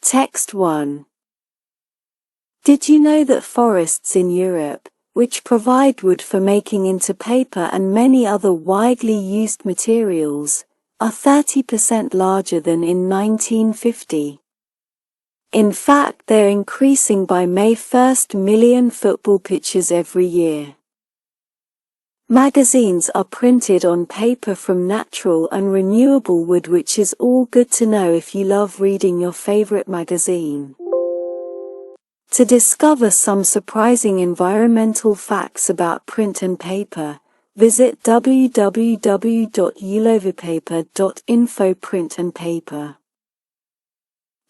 Text 1. Did you know that forests in Europe, which provide wood for making into paper and many other widely used materials, are 30% larger than in 1950? In fact, they're increasing by May 1st million football pitches every year. Magazines are printed on paper from natural and renewable wood, which is all good to know if you love reading your favorite magazine. To discover some surprising environmental facts about print and paper, visit www.ulovipaper.info. Print and paper.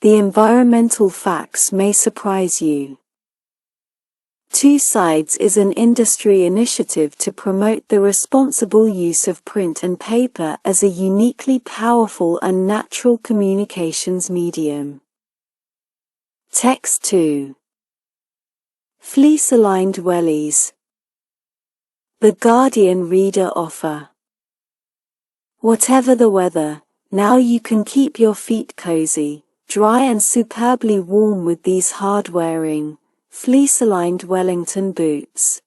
The environmental facts may surprise you. Two Sides is an industry initiative to promote the responsible use of print and paper as a uniquely powerful and natural communications medium. Text 2. Fleece-aligned wellies. The Guardian reader offer. Whatever the weather, now you can keep your feet cozy, dry and superbly warm with these hard-wearing, fleece-aligned Wellington boots.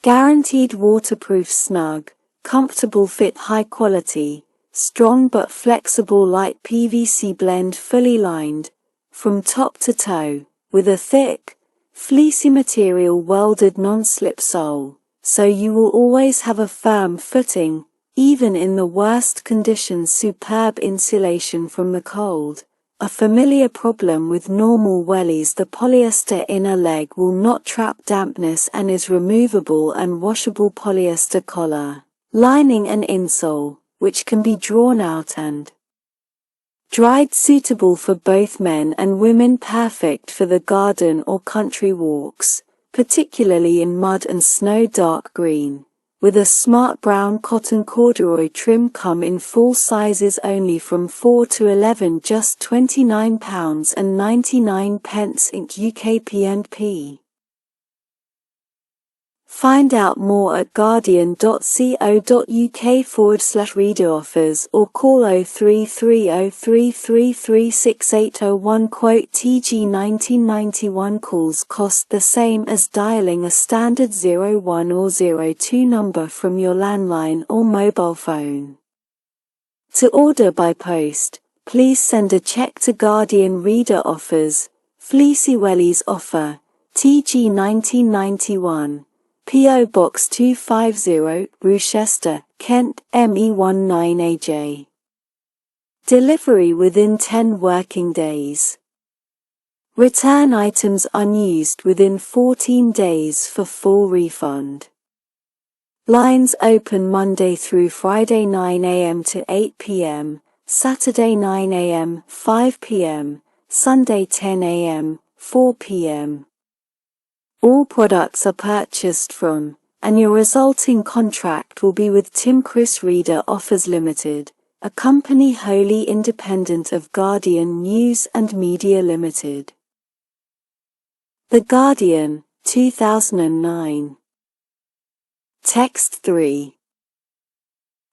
Guaranteed waterproof, snug, comfortable fit, high quality, strong but flexible light PVC blend, fully lined, from top to toe, with a thick, fleecy material welded non-slip sole, so you will always have a firm footing, even in the worst conditions. Superb insulation from the cold. A familiar problem with normal wellies, the polyester inner leg will not trap dampness and is removable and washable. Polyester collar, lining and insole, which can be drawn out and dried, suitable for both men and women, perfect for the garden or country walks, particularly in mud and snow. Dark green, with a smart brown cotton corduroy trim, come in full sizes only from 4 to 11, just £29.99 Inc. UK P&P. Find out more at guardian.co.uk/reader offers or call 033033368001. Quote, TG 1991 calls cost the same as dialing a standard 01 or 02 number from your landline or mobile phone. To order by post, please send a check to Guardian Reader Offers, Fleecy Wellies Offer, TG 1991. P.O. Box 250, Rochester, Kent, ME19AJ. Delivery within 10 working days. Return items unused within 14 days for full refund. Lines open Monday through Friday 9 a.m. to 8 p.m., Saturday 9 a.m., 5 p.m., Sunday 10 a.m., 4 p.m. All products are purchased from, and your resulting contract will be with Tim Chris Reader Offers Limited, a company wholly independent of Guardian News and Media Limited. The Guardian, 2009. Text 3.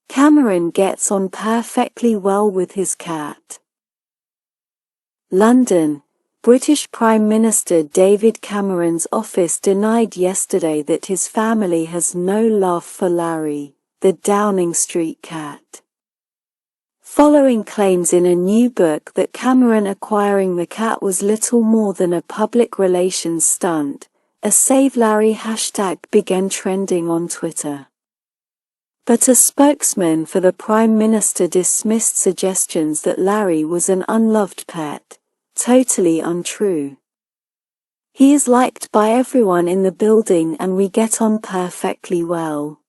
Cameron gets on perfectly well with his cat. London. British Prime Minister David Cameron's office denied yesterday that his family has no love for Larry, the Downing Street cat. Following claims in a new book that Cameron acquiring the cat was little more than a public relations stunt, a Save Larry hashtag began trending on Twitter. But a spokesman for the Prime Minister dismissed suggestions that Larry was an unloved pet. Totally untrue. He is liked by everyone in the building and we get on perfectly well.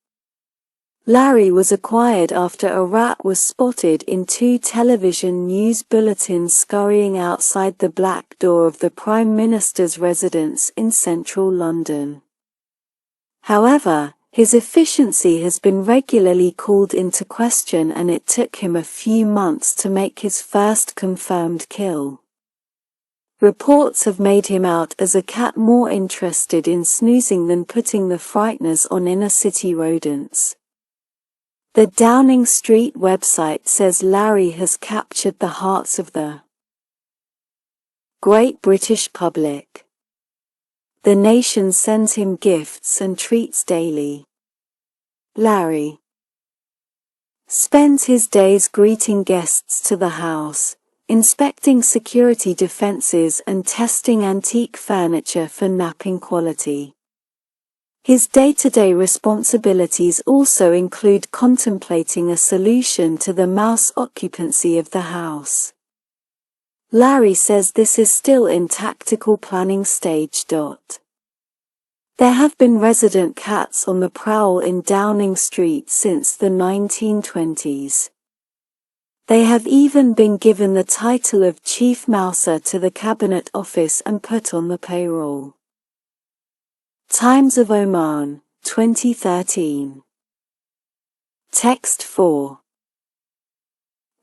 Larry was acquired after a rat was spotted in 2 television news bulletins scurrying outside the black door of the Prime Minister's residence in central London. However, his efficiency has been regularly called into question and it took him a few months to make his first confirmed kill. Reports have made him out as a cat more interested in snoozing than putting the frighteners on inner-city rodents. The Downing Street website says Larry has captured the hearts of the Great British public. The nation sends him gifts and treats daily. Larry spends his days greeting guests to the house, inspecting security defenses and testing antique furniture for napping quality. His day-to-day responsibilities also include contemplating a solution to the mouse occupancy of the house. Larry says this is still in tactical planning stage. There have been resident cats on the prowl in Downing Street since the 1920s. They have even been given the title of Chief Mouser to the Cabinet Office and put on the payroll. Times of Oman, 2013. Text 4.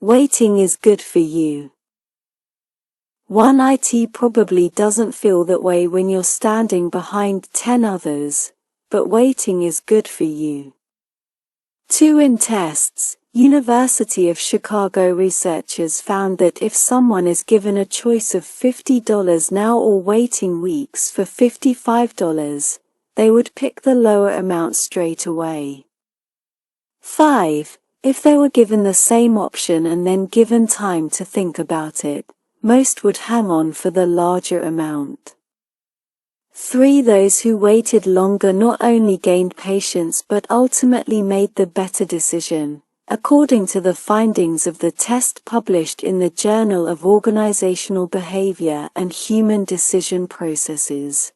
Waiting is good for you. One, it probably doesn't feel that way when you're standing behind 10 others, but waiting is good for you. 2, in tests, University of Chicago researchers found that if someone is given a choice of $50 now or waiting weeks for $55, they would pick the lower amount straight away. 5, if they were given the same option and then given time to think about it, most would hang on for the larger amount. 3, those who waited longer not only gained patience but ultimately made the better decision, according to the findings of the test published in the Journal of Organizational Behavior and Human Decision Processes.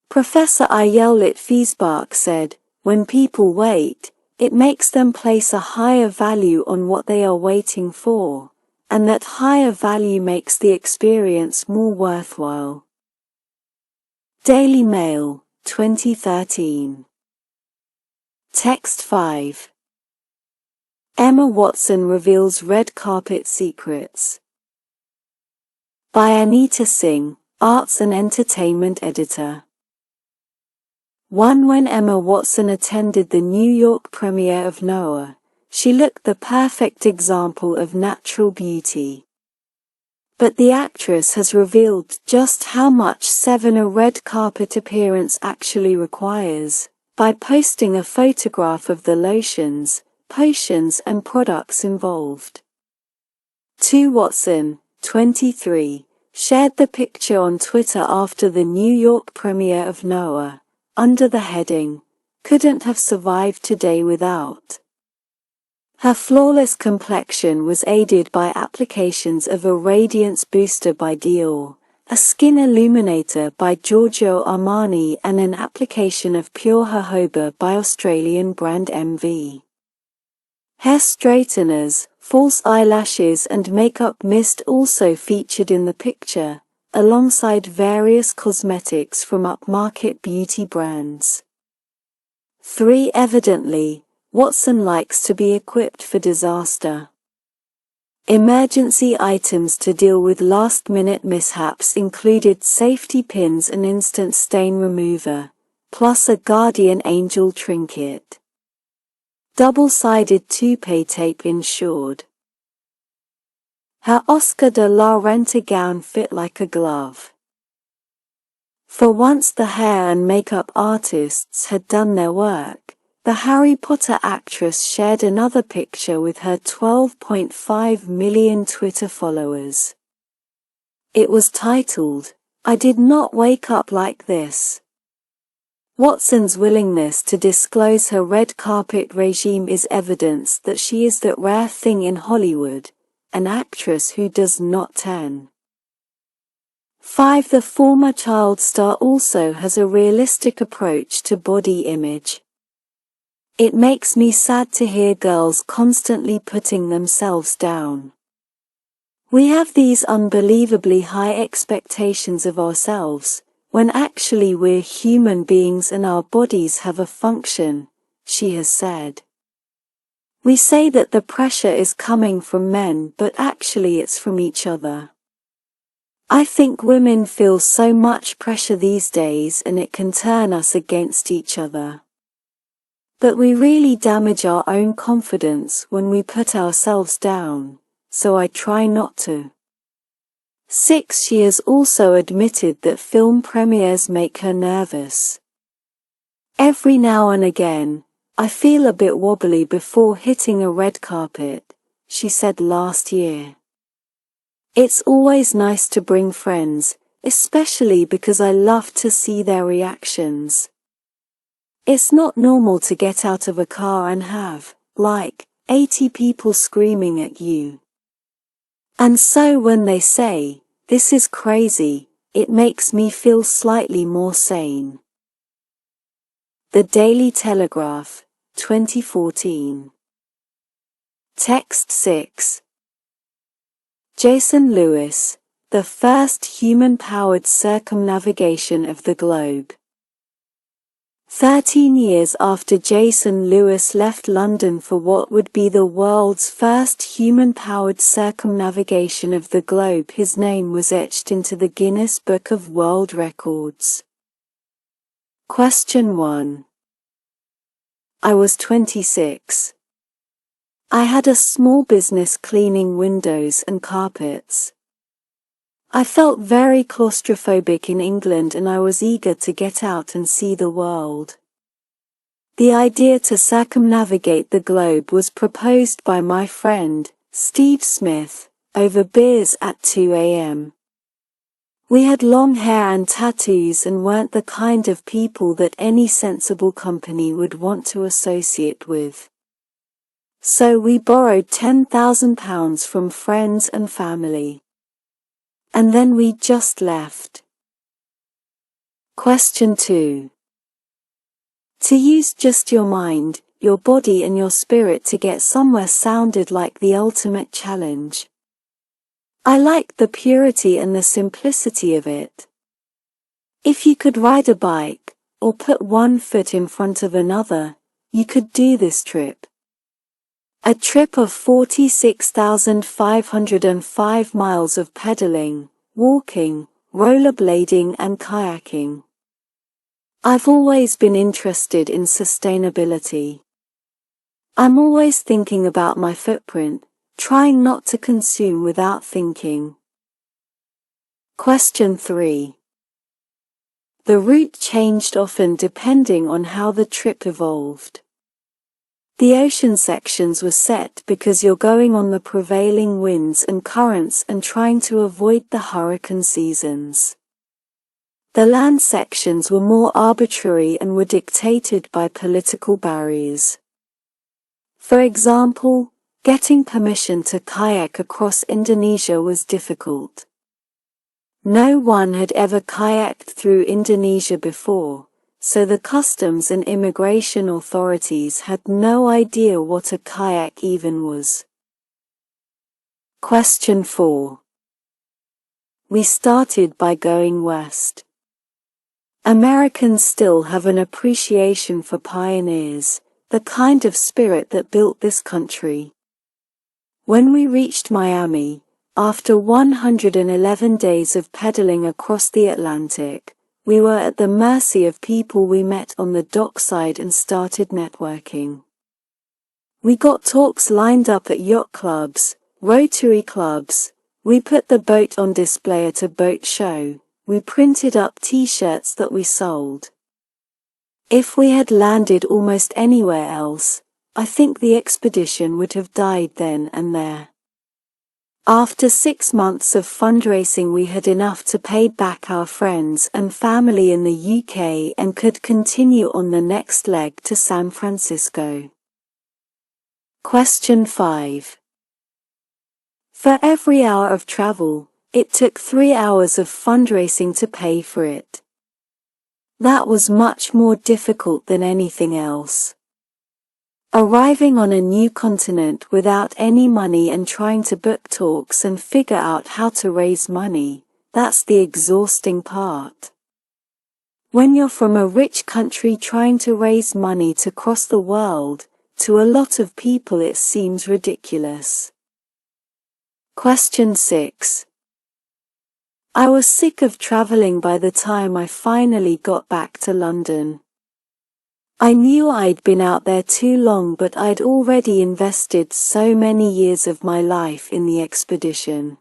Professor Ayelet Fiesbach said, when people wait, it makes them place a higher value on what they are waiting for, and that higher value makes the experience more worthwhile. Daily Mail, 2013. Text 5. Emma Watson reveals red carpet secrets. By Anita Singh, Arts and Entertainment Editor. 1. When Emma Watson attended the New York premiere of Noah, she looked the perfect example of natural beauty. But the actress has revealed just how much a red carpet appearance actually requires, by posting a photograph of the lotions, potions and products involved. 2. Watson, 23, shared the picture on Twitter after the New York premiere of Noah, under the heading, "Couldn't have survived today without." Her flawless complexion was aided by applications of a radiance booster by Dior, a skin illuminator by Giorgio Armani and an application of pure jojoba by Australian brand MV. Hair straighteners, false eyelashes and makeup mist also featured in the picture, alongside various cosmetics from upmarket beauty brands. 3. Evidently, Watson likes to be equipped for disaster. Emergency items to deal with last-minute mishaps included safety pins and instant stain remover, plus a guardian angel trinket. Double-sided toupee tape ensured. Her Oscar de la Renta gown fit like a glove. For once the hair and makeup artists had done their work, the Harry Potter actress shared another picture with her 12.5 million Twitter followers. It was titled, "I did not wake up like this." Watson's willingness to disclose her red carpet regime is evidence that she is that rare thing in Hollywood, an actress who does not tan. 5. The former child star also has a realistic approach to body image. It makes me sad to hear girls constantly putting themselves down. We have these unbelievably high expectations of ourselves, when actually we're human beings and our bodies have a function, she has said. We say that the pressure is coming from men, but actually it's from each other. I think women feel so much pressure these days and it can turn us against each other. But we really damage our own confidence when we put ourselves down, so I try not to. She has also admitted that film premieres make her nervous. Every now and again, I feel a bit wobbly before hitting a red carpet, she said last year. It's always nice to bring friends, especially because I love to see their reactions. It's not normal to get out of a car and have, like, 80 people screaming at you. And so when they say, "This is crazy," it makes me feel slightly more sane. The Daily Telegraph, 2014. Text 6. Jason Lewis, the first human-powered circumnavigation of the globe. 13 years after Jason Lewis left London for what would be the world's first human-powered circumnavigation of the globe, his name was etched into the Guinness Book of World Records. Question 1. I was 26. I had a small business cleaning windows and carpets. I felt very claustrophobic in England and I was eager to get out and see the world. The idea to circumnavigate the globe was proposed by my friend, Steve Smith, over beers at 2 a.m. We had long hair and tattoos and weren't the kind of people that any sensible company would want to associate with. So we borrowed £10,000 from friends and family. And then we just left. Question 2. To use just your mind, your body and your spirit to get somewhere sounded like the ultimate challenge. I liked the purity and the simplicity of it. If you could ride a bike, or put one foot in front of another, you could do this trip. A trip of 46,505 miles of pedaling, walking, rollerblading and kayaking. I've always been interested in sustainability. I'm always thinking about my footprint, trying not to consume without thinking. Question 3. The route changed often depending on how the trip evolved. The ocean sections were set because you're going on the prevailing winds and currents and trying to avoid the hurricane seasons. The land sections were more arbitrary and were dictated by political barriers. For example, getting permission to kayak across Indonesia was difficult. No one had ever kayaked through Indonesia before, so the customs and immigration authorities had no idea what a kayak even was. Question 4. We started by going west. Americans still have an appreciation for pioneers, the kind of spirit that built this country. When we reached Miami, after 111 days of pedaling across the Atlantic, we were at the mercy of people we met on the dockside and started networking. We got talks lined up at yacht clubs, Rotary clubs, we put the boat on display at a boat show, we printed up t-shirts that we sold. If we had landed almost anywhere else, I think the expedition would have died then and there. After 6 months of fundraising we had enough to pay back our friends and family in the UK and could continue on the next leg to San Francisco. Question 5. For every hour of travel, it took 3 hours of fundraising to pay for it. That was much more difficult than anything else. Arriving on a new continent without any money and trying to book talks and figure out how to raise money, that's the exhausting part. When you're from a rich country trying to raise money to cross the world, to a lot of people it seems ridiculous. Question 6. I was sick of traveling by the time I finally got back to London. I knew I'd been out there too long, but I'd already invested so many years of my life in the expedition.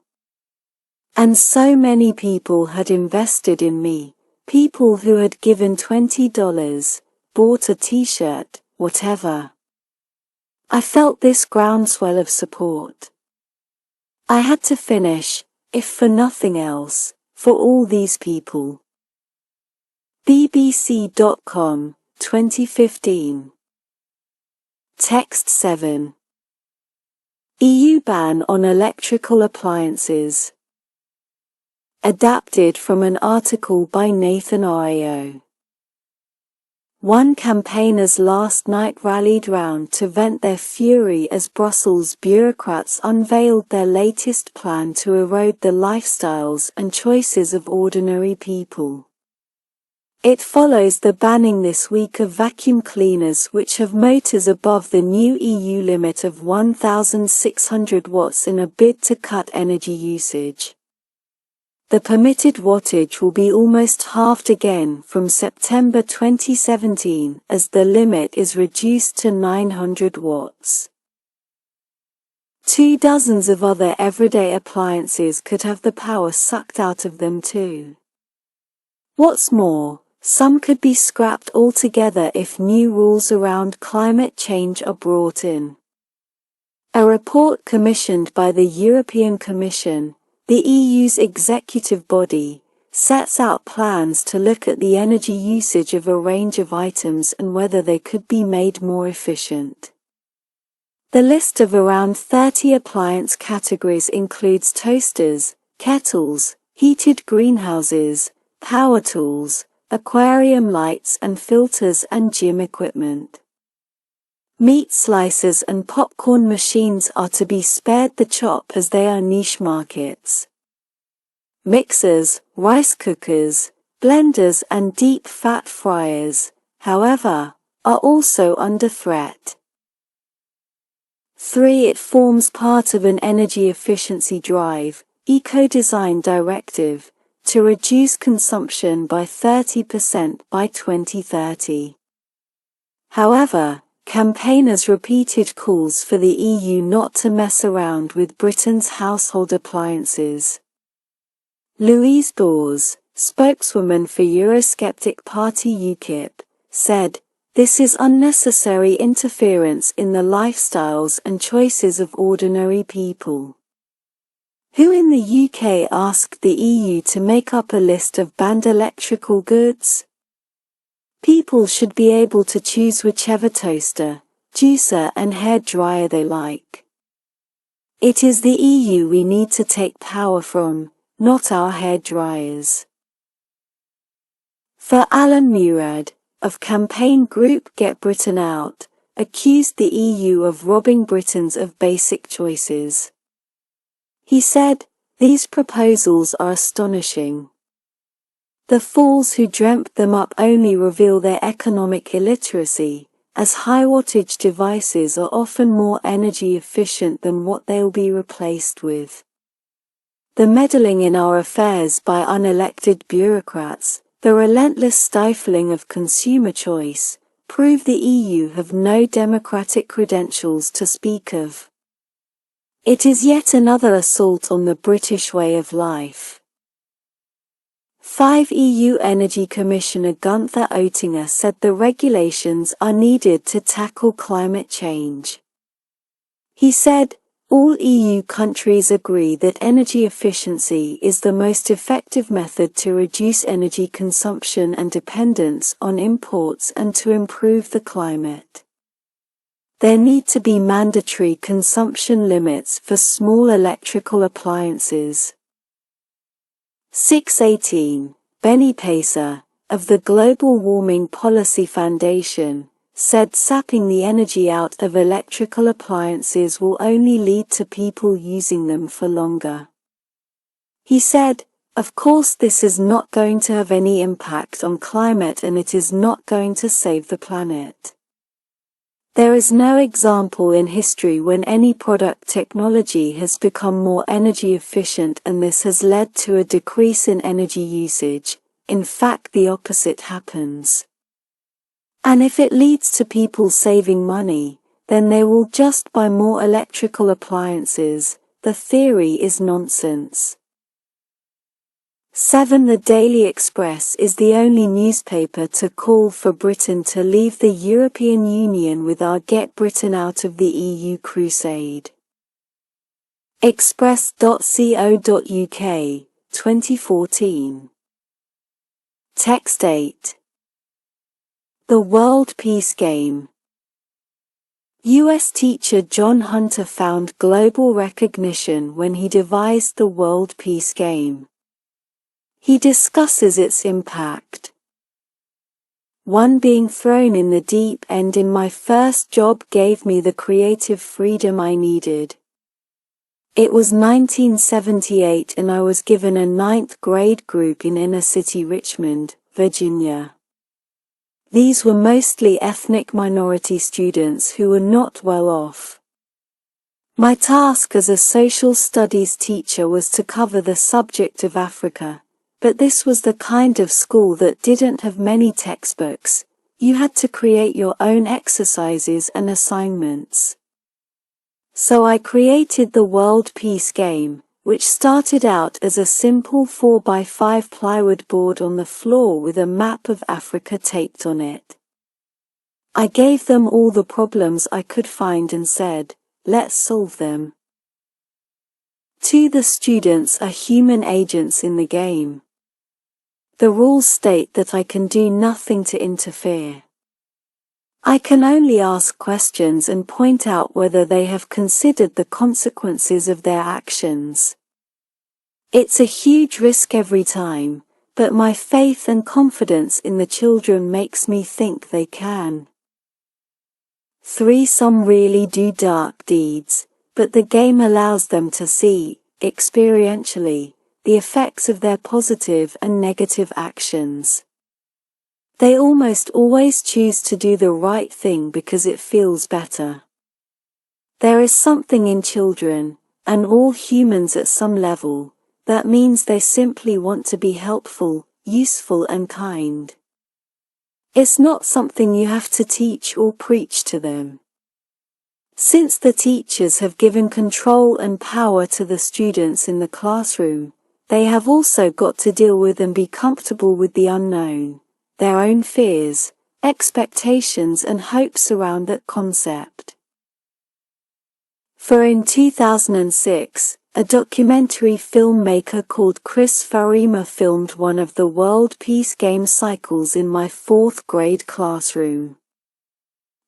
And so many people had invested in me, people who had given $20, bought a t-shirt, whatever. I felt this groundswell of support. I had to finish, if for nothing else, for all these people. BBC.com, 2015. Text 7. EU ban on electrical appliances. Adapted from an article by Nathan Oyo. One campaigners last night rallied round to vent their fury as Brussels bureaucrats unveiled their latest plan to erode the lifestyles and choices of ordinary people. It follows the banning this week of vacuum cleaners which have motors above the new EU limit of 1,600 watts in a bid to cut energy usage. The permitted wattage will be almost halved again from September 2017 as the limit is reduced to 900 watts. 2 dozens of other everyday appliances could have the power sucked out of them too. What's more, some could be scrapped altogether if new rules around climate change are brought in. A report commissioned by the European Commission, the EU's executive body, sets out plans to look at the energy usage of a range of items and whether they could be made more efficient. The list of around 30 appliance categories includes toasters, kettles, heated greenhouses, power tools, aquarium lights and filters and gym equipment. Meat slicers and popcorn machines are to be spared the chop as they are niche markets. Mixers, rice cookers, blenders and deep fat fryers, however, are also under threat. 3. It forms part of an energy efficiency drive, Eco-Design Directive, to reduce consumption by 30% by 2030. However, campaigners repeated calls for the EU not to mess around with Britain's household appliances. Louise Dawes, spokeswoman for Eurosceptic party UKIP, said, "This is unnecessary interference in the lifestyles and choices of ordinary people." Who in the UK asked the EU to make up a list of banned electrical goods? People should be able to choose whichever toaster, juicer and hair dryer they like. It is the EU we need to take power from, not our hair dryers. For Alan Murad, of campaign group Get Britain Out, accused the EU of robbing Britons of basic choices. He said, "These proposals are astonishing. The fools who dreamt them up only reveal their economic illiteracy, as high-wattage devices are often more energy efficient than what they'll be replaced with. The meddling in our affairs by unelected bureaucrats, the relentless stifling of consumer choice, prove the EU have no democratic credentials to speak of. It is yet another assault on the British way of life." 5. EU Energy Commissioner Gunther Oettinger said the regulations are needed to tackle climate change. He said, "All EU countries agree that energy efficiency is the most effective method to reduce energy consumption and dependence on imports and to improve the climate. There need to be mandatory consumption limits for small electrical appliances." 618. Benny Pacer, of the Global Warming Policy Foundation, said sapping the energy out of electrical appliances will only lead to people using them for longer. He said, "Of course this is not going to have any impact on climate and it is not going to save the planet. There is no example in history when any product technology has become more energy efficient and this has led to a decrease in energy usage. In fact, the opposite happens. And if it leads to people saving money, then they will just buy more electrical appliances. The theory is nonsense." 7. The Daily Express is the only newspaper to call for Britain to leave the European Union with our Get Britain Out of the EU crusade. Express.co.uk, 2014. Text 8. The World Peace Game. U.S. teacher John Hunter found global recognition when he devised the World Peace Game. He discusses its impact. 1. Being thrown in the deep end in my first job gave me the creative freedom I needed. It was 1978 and I was given a 9th grade group in inner-city Richmond, Virginia. These were mostly ethnic minority students who were not well off. My task as a social studies teacher was to cover the subject of Africa, but this was the kind of school that didn't have many textbooks. You had to create your own exercises and assignments. So I created the World Peace Game, which started out as a simple 4x5 plywood board on the floor with a map of Africa taped on it. I gave them all the problems I could find and said, let's solve them. 2. The students are human agents in the game. The rules state that I can do nothing to interfere. I can only ask questions and point out whether they have considered the consequences of their actions. It's a huge risk every time, but my faith and confidence in the children makes me think they can. 3. Some really do dark deeds, but the game allows them to see, experientially, the effects of their positive and negative actions. They almost always choose to do the right thing because it feels better. There is something in children, and all humans at some level, that means they simply want to be helpful, useful and kind. It's not something you have to teach or preach to them. Since the teachers have given control and power to the students in the classroom, they have also got to deal with and be comfortable with the unknown, their own fears, expectations and hopes around that concept. For in 2006, a documentary filmmaker called Chris Farima filmed one of the World Peace Game cycles in my 4th grade classroom.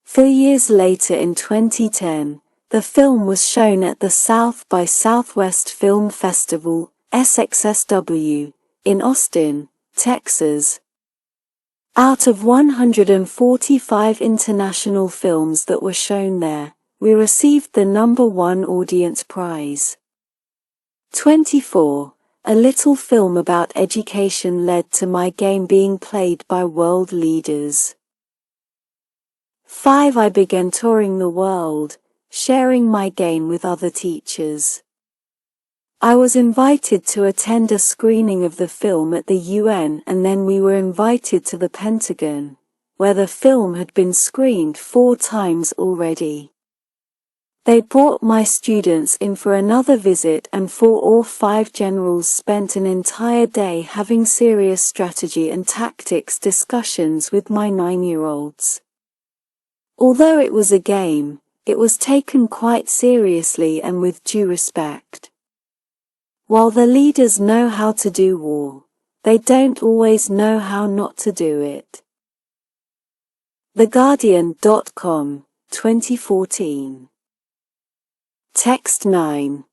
4 years later in 2010, the film was shown at the South by Southwest Film Festival, SXSW, in Austin, Texas. Out of 145 international films that were shown there, we received the #1 audience prize. 24. A little film about education led to my game being played by world leaders. 5. I began touring the world, sharing my game with other teachers. I was invited to attend a screening of the film at the UN and then we were invited to the Pentagon, where the film had been screened 4 times already. They brought my students in for another visit and 4 or 5 generals spent an entire day having serious strategy and tactics discussions with my 9-year-olds. Although it was a game, it was taken quite seriously and with due respect. While the leaders know how to do war, they don't always know how not to do it. TheGuardian.com, 2014. Text 9.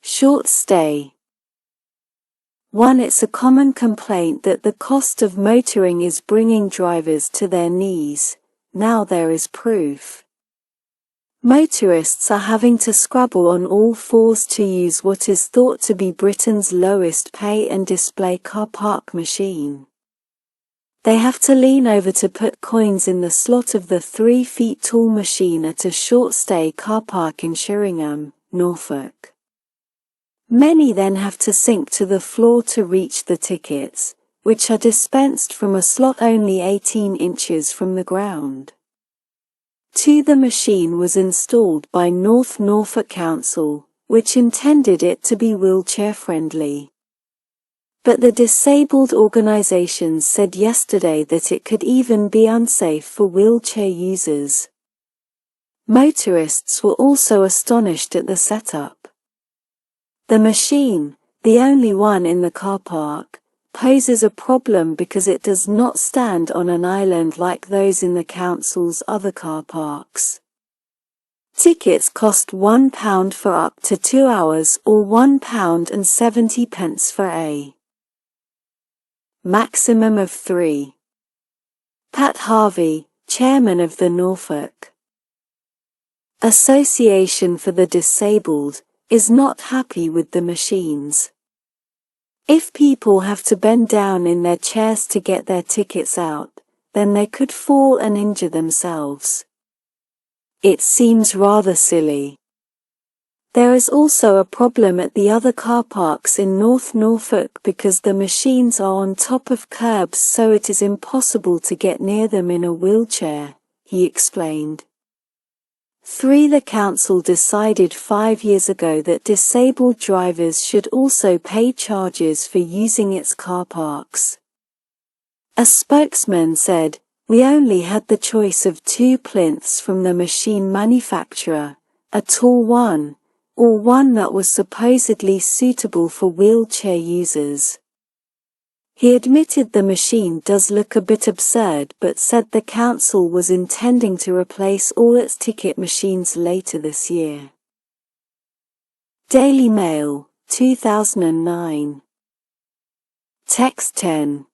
Short stay. 1. It's a common complaint that the cost of motoring is bringing drivers to their knees. Now there is proof. Motorists are having to scrabble on all fours to use what is thought to be Britain's lowest pay and display car park machine. They have to lean over to put coins in the slot of the 3 feet tall machine at a short stay car park in Sheringham, Norfolk. Many then have to sink to the floor to reach the tickets, which are dispensed from a slot only 18 inches from the ground. 2. The machine was installed by North Norfolk Council, which intended it to be wheelchair-friendly. But the disabled organizations said yesterday that it could even be unsafe for wheelchair users. Motorists were also astonished at the setup. The machine, the only one in the car park, poses a problem because it does not stand on an island like those in the council's other car parks. Tickets cost £1 for up to 2 hours or £1.70 for a maximum of 3. Pat Harvey, chairman of the Norfolk Association for the Disabled, is not happy with the machines. If people have to bend down in their chairs to get their tickets out, then they could fall and injure themselves. It seems rather silly. There is also a problem at the other car parks in North Norfolk because the machines are on top of curbs, so it is impossible to get near them in a wheelchair, he explained. The council decided 5 years ago that disabled drivers should also pay charges for using its car parks. A spokesman said, "We only had the choice of 2 plinths from the machine manufacturer, a tall one, or one that was supposedly suitable for wheelchair users." He admitted the machine does look a bit absurd but said the council was intending to replace all its ticket machines later this year. Daily Mail, 2009. Text 10.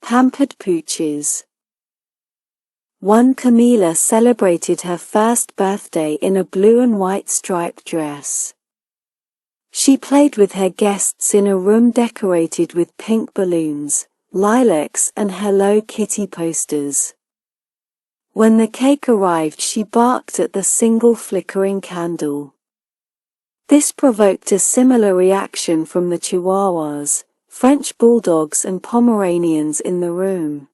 Pampered pooches. One Camila celebrated her first birthday in a blue and white striped dress. She played with her guests in a room decorated with pink balloons, lilacs and Hello Kitty posters. When the cake arrived, she barked at the single flickering candle. This provoked a similar reaction from the Chihuahuas, French bulldogs and Pomeranians in the room.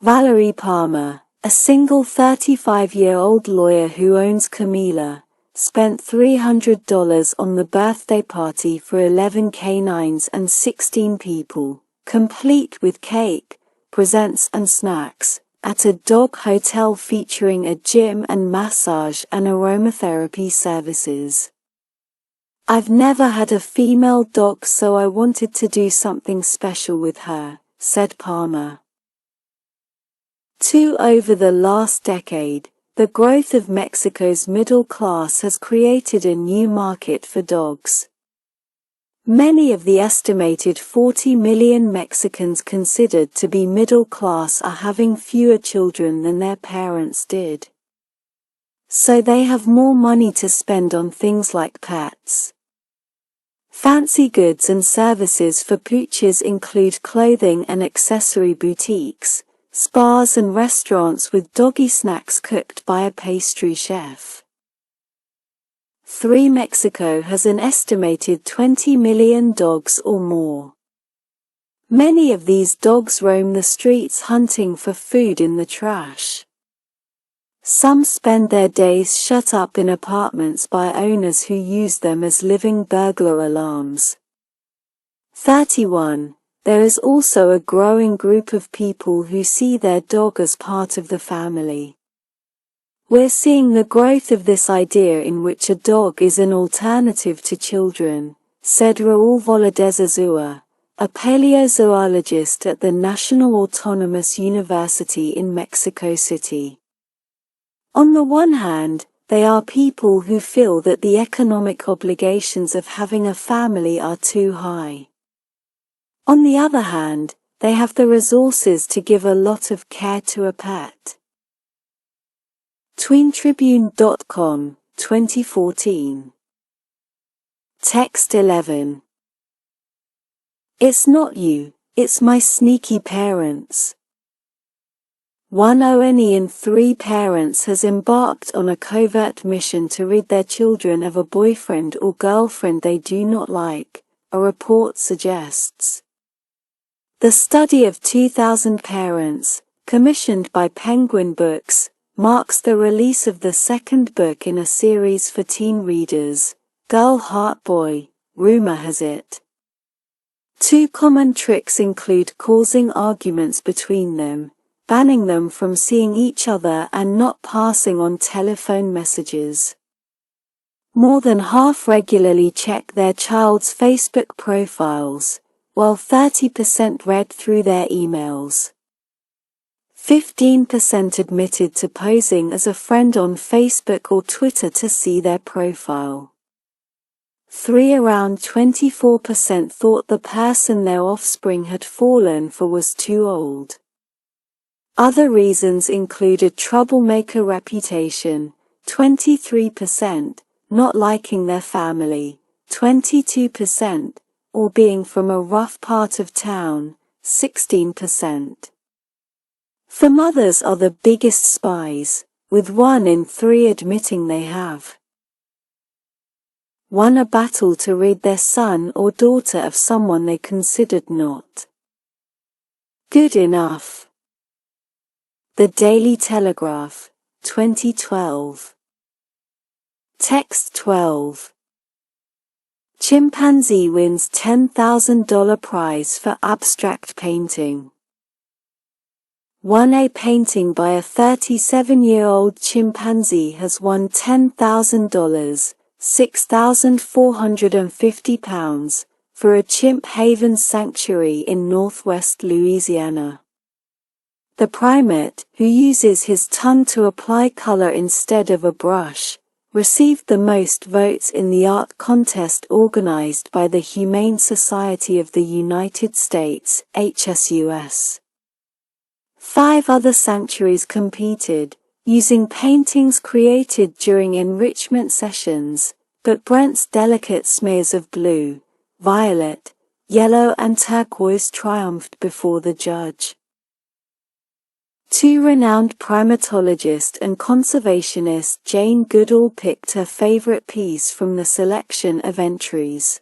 Valerie Palmer, a single 35-year-old lawyer who owns Camila, spent $300 on the birthday party for 11 canines and 16 people, complete with cake, presents and snacks, at a dog hotel featuring a gym and massage and aromatherapy services. "I've never had a female dog, so I wanted to do something special with her," said Palmer. Over the last decade, the growth of Mexico's middle class has created a new market for dogs. Many of the estimated 40 million Mexicans considered to be middle class are having fewer children than their parents did. So they have more money to spend on things like pets. Fancy goods and services for pooches include clothing and accessory boutiques, spas and restaurants with doggy snacks cooked by a pastry chef. Mexico has an estimated 20 million dogs or more. Many of these dogs roam the streets hunting for food in the trash. Some spend their days shut up in apartments by owners who use them as living burglar alarms. 31. There is also a growing group of people who see their dog as part of the family. We're seeing the growth of this idea in which a dog is an alternative to children, said Raul Valadez-Azua, a paleozoologist at the National Autonomous University in Mexico City. On the one hand, they are people who feel that the economic obligations of having a family are too high. On the other hand, they have the resources to give a lot of care to a pet. TweenTribune.com, 2014. Text 11. It's not you, it's my sneaky parents. One ONE in 3 parents has embarked on a covert mission to rid their children of a boyfriend or girlfriend they do not like, a report suggests. The study of 2,000 parents, commissioned by Penguin Books, marks the release of the second book in a series for teen readers, Girl Heart Boy, rumor has it. Two common tricks include causing arguments between them, banning them from seeing each other, and not passing on telephone messages. More than half regularly check their child's Facebook profiles, while 30% read through their emails. 15% admitted to posing as a friend on Facebook or Twitter to see their profile. Around 24% thought the person their offspring had fallen for was too old. Other reasons included troublemaker reputation, 23%, not liking their family, 22%, or being from a rough part of town, 16%. For mothers are the biggest spies, with 1 in 3 admitting they have won a battle to rid their son or daughter of someone they considered not good enough. The Daily Telegraph, 2012. Text 12. Chimpanzee wins $10,000 prize for abstract painting. A painting by a 37-year-old chimpanzee has won $10,000, £6,450, for a chimp haven sanctuary in northwest Louisiana. The primate, who uses his tongue to apply color instead of a brush, received the most votes in the art contest organized by the Humane Society of the United States, HSUS. 5 other sanctuaries competed, using paintings created during enrichment sessions, but Brent's delicate smears of blue, violet, yellow and turquoise triumphed before the judge. 2 renowned primatologist and conservationist Jane Goodall picked her favorite piece from the selection of entries.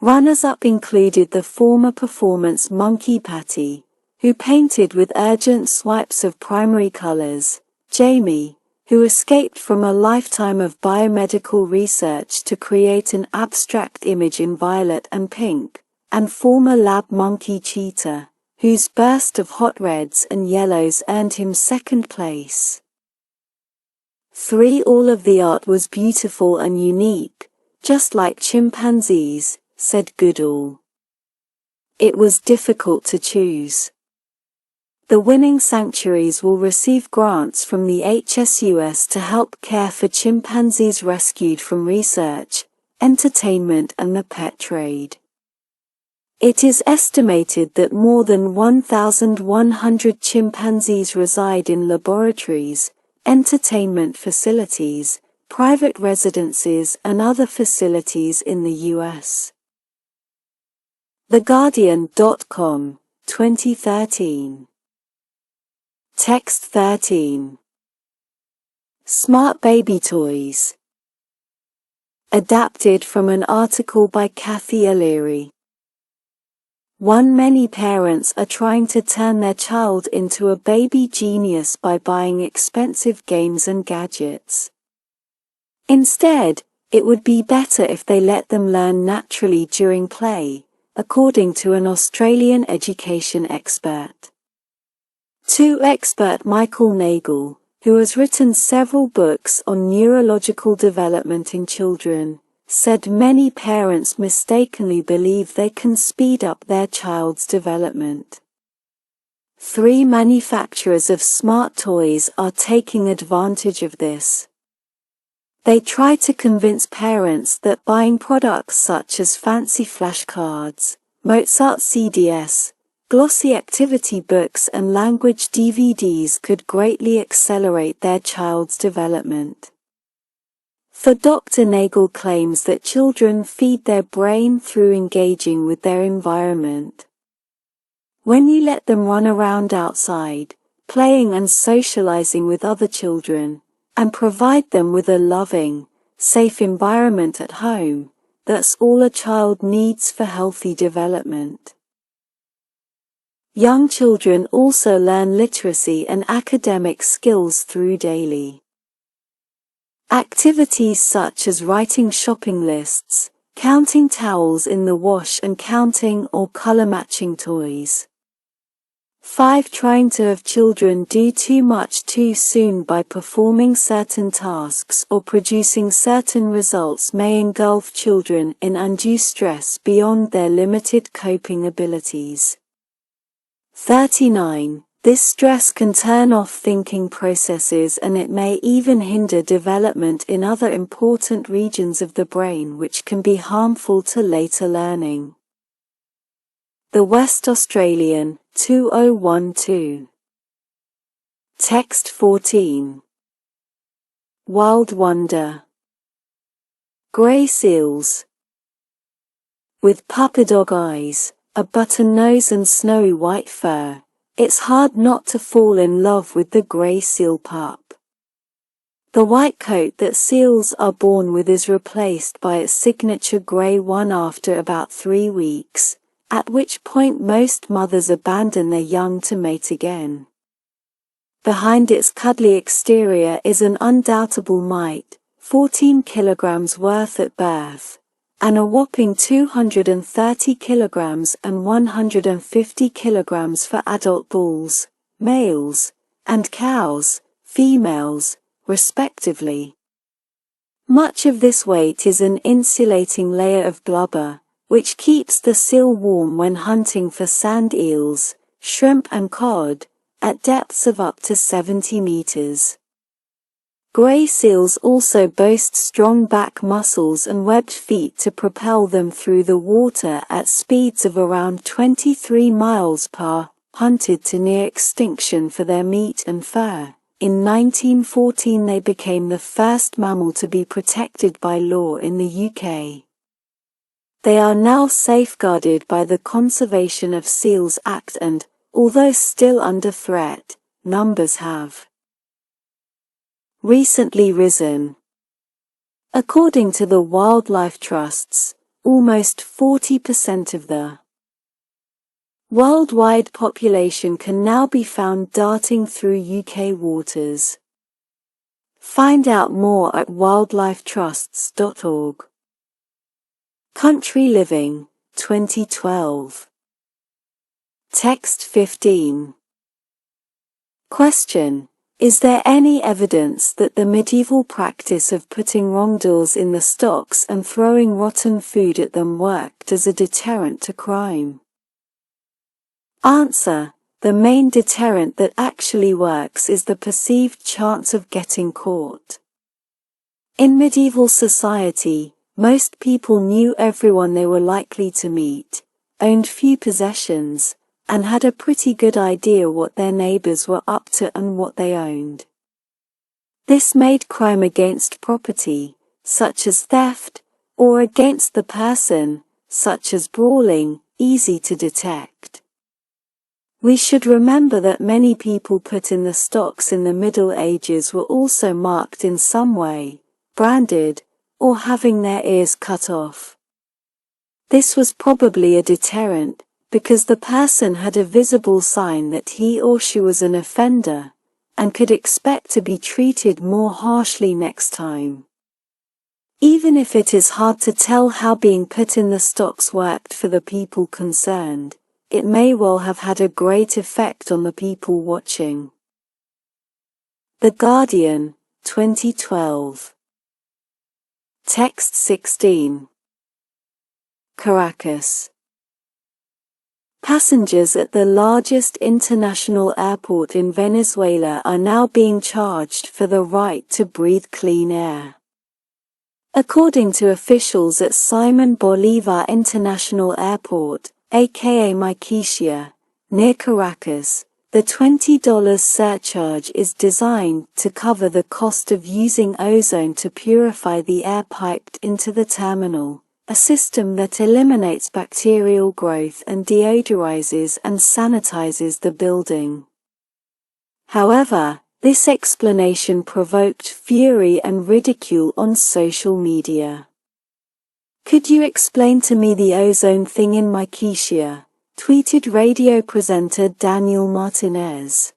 Runners-up included the former performance monkey Patty, who painted with urgent swipes of primary colors, Jamie, who escaped from a lifetime of biomedical research to create an abstract image in violet and pink, and former lab monkey Cheetah, whose burst of hot reds and yellows earned him second place. 3 All of the art was beautiful and unique, just like chimpanzees, said Goodall. It was difficult to choose. The winning sanctuaries will receive grants from the HSUS to help care for chimpanzees rescued from research, entertainment and the pet trade. It is estimated that more than 1,100 chimpanzees reside in laboratories, entertainment facilities, private residences and other facilities in the U.S. TheGuardian.com, 2013. Text 13. Smart baby toys. Adapted from an article by Kathy O'Leary. Many parents are trying to turn their child into a baby genius by buying expensive games and gadgets. Instead, it would be better if they let them learn naturally during play, according to an Australian education expert. Expert Michael Nagel, who has written several books on neurological development in children, said many parents mistakenly believe they can speed up their child's development. 3 manufacturers of smart toys are taking advantage of this. They try to convince parents that buying products such as fancy flashcards, Mozart CDs, glossy activity books and language DVDs could greatly accelerate their child's development. For Dr. Nagel claims that children feed their brain through engaging with their environment. When you let them run around outside, playing and socializing with other children, and provide them with a loving, safe environment at home, that's all a child needs for healthy development. Young children also learn literacy and academic skills through daily activities such as writing shopping lists, counting towels in the wash and counting or color-matching toys. 5. Trying to have children do too much too soon by performing certain tasks or producing certain results may engulf children in undue stress beyond their limited coping abilities. 39. This stress can turn off thinking processes and it may even hinder development in other important regions of the brain, which can be harmful to later learning. The West Australian, 2012. Text 14. Wild wonder. Grey seals. With puppy dog eyes, a button nose and snowy white fur, it's hard not to fall in love with the grey seal pup. The white coat that seals are born with is replaced by its signature grey one after about 3 weeks, at which point most mothers abandon their young to mate again. Behind its cuddly exterior is an undoubtable mite, 14 kilograms worth at birth, and a whopping 230 kilograms and 150 kilograms for adult bulls, males, and cows, females, respectively. Much of this weight is an insulating layer of blubber, which keeps the seal warm when hunting for sand eels, shrimp and cod, at depths of up to 70 meters. Grey seals also boast strong back muscles and webbed feet to propel them through the water at speeds of around 23 miles per hour, hunted to near extinction for their meat and fur. In 1914 they became the first mammal to be protected by law in the UK. They are now safeguarded by the Conservation of Seals Act and, although still under threat, numbers have recently risen. According to the wildlife trusts, almost 40% of the worldwide population can now be found darting through UK waters. Find out more at wildlifetrusts.org. Country Living, 2012. Text 15. Question: is there any evidence that the medieval practice of putting wrongdoers in the stocks and throwing rotten food at them worked as a deterrent to crime? Answer: the main deterrent that actually works is the perceived chance of getting caught. In medieval society, most people knew everyone they were likely to meet, owned few possessions, and had a pretty good idea what their neighbors were up to and what they owned. This made crime against property, such as theft, or against the person, such as brawling, easy to detect. We should remember that many people put in the stocks in the Middle Ages were also marked in some way, branded, or having their ears cut off. This was probably a deterrent, because the person had a visible sign that he or she was an offender, and could expect to be treated more harshly next time. Even if it is hard to tell how being put in the stocks worked for the people concerned, it may well have had a great effect on the people watching. The Guardian, 2012. Text 16. Caracas. Passengers at the largest international airport in Venezuela are now being charged for the right to breathe clean air. According to officials at Simon Bolivar International Airport, aka Maiquetía, near Caracas, the $20 surcharge is designed to cover the cost of using ozone to purify the air piped into the terminal, a system that eliminates bacterial growth and deodorizes and sanitizes the building. However, this explanation provoked fury and ridicule on social media. "Could you explain to me the ozone thing in Maiquetía?" tweeted radio presenter Daniel Martinez.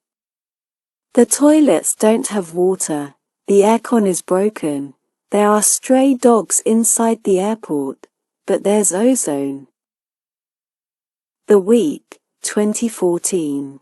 "The toilets don't have water, the aircon is broken, there are stray dogs inside the airport, but there's ozone. The week, 2014.